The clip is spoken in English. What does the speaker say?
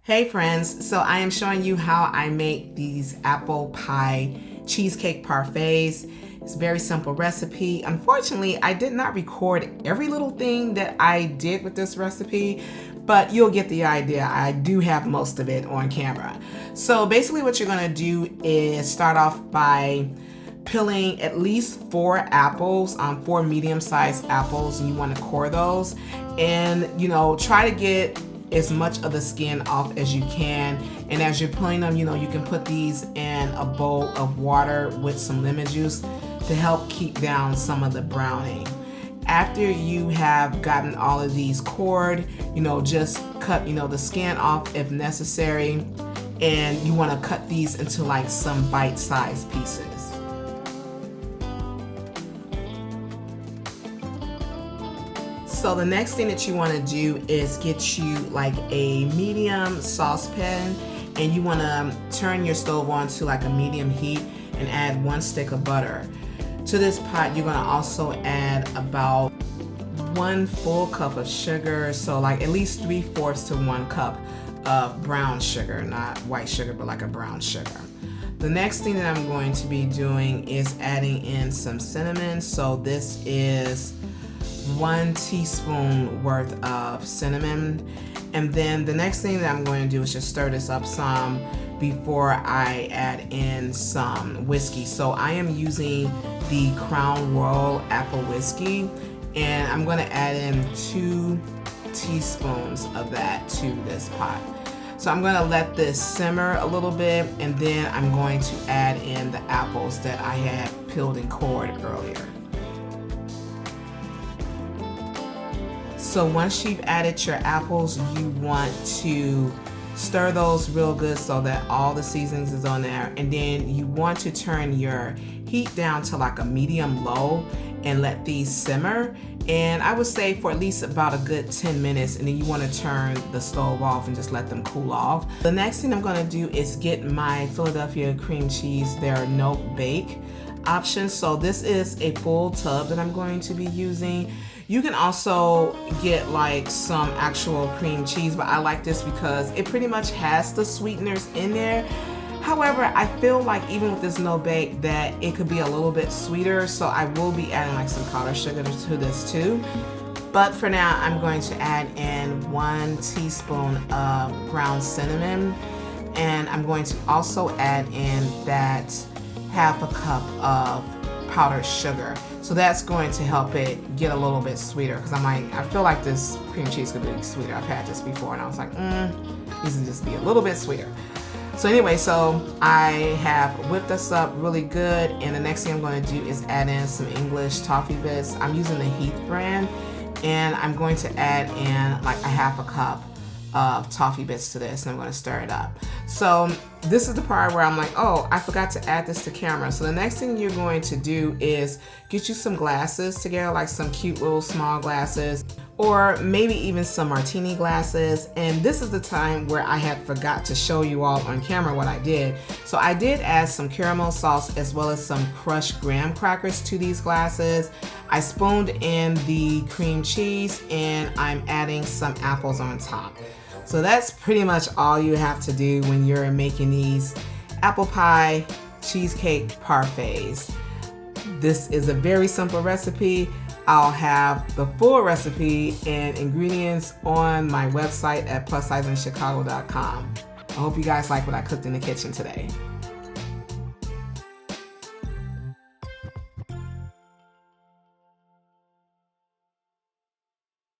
Hey friends, so I am showing you how I make these apple pie cheesecake parfaits. It's a very simple recipe. Unfortunately, I did not record every little thing that I did with this recipe, but you'll get the idea. I do have most of it on camera. So basically what you're gonna do is start off by peeling at least 4 apples, 4 medium-sized apples, and you want to core those. And try to get as much of the skin off as you can. And as you're peeling them, you can put these in a bowl of water with some lemon juice to help keep down some of the browning. After you have gotten all of these cored, just cut the skin off if necessary, and you want to cut these into like some bite-sized pieces. So the next thing that you want to do is get you like a medium saucepan, and you want to turn your stove on to like a medium heat and add 1 stick of butter. To this pot you're going to also add about 1 full cup of sugar, so like at least 3/4 to 1 cup of brown sugar, not white sugar but like a brown sugar. The next thing that I'm going to be doing is adding in some cinnamon. So this is 1 teaspoon worth of cinnamon. And then the next thing that I'm going to do is just stir this up some before I add in some whiskey. So I am using the Crown Royal Apple Whisky, and I'm going to add in 2 teaspoons of that to this pot. So I'm going to let this simmer a little bit, and then I'm going to add in the apples that I had peeled and cored earlier. So once you've added your apples, you want to stir those real good so that all the seasonings is on there, and then you want to turn your heat down to like a medium low and let these simmer, and I would say for at least about a good 10 minutes, and then you want to turn the stove off and just let them cool off. The next thing I'm going to do is get my Philadelphia cream cheese, their no bake option. So this is a full tub that I'm going to be using. You can also get like some actual cream cheese, but I like this because it pretty much has the sweeteners in there. However, I feel like even with this no bake that it could be a little bit sweeter, so I will be adding like some powdered sugar to this too. But for now, I'm going to add in 1 teaspoon of ground cinnamon, and I'm going to also add in that 1/2 cup of powdered sugar. So that's going to help it get a little bit sweeter, because I feel like this cream cheese could be sweeter. I've had this before and I was like, this will just be a little bit sweeter. So anyway, so I have whipped this up really good, and the next thing I'm going to do is add in some English toffee bits. I'm using the Heath brand, and I'm going to add in like a 1/2 cup of toffee bits to this, and I'm going to stir it up. So this is the part where I'm like, oh, I forgot to add this to camera. So the next thing you're going to do is get you some glasses together, like some cute little small glasses, or maybe even some martini glasses. And this is the time where I had forgot to show you all on camera what I did. So I did add some caramel sauce as well as some crushed graham crackers to these glasses. I spooned in the cream cheese, and I'm adding some apples on top. So that's pretty much all you have to do when you're making these apple pie cheesecake parfaits. This is a very simple recipe. I'll have the full recipe and ingredients on my website at plussizeinchicago.com. I hope you guys like what I cooked in the kitchen today.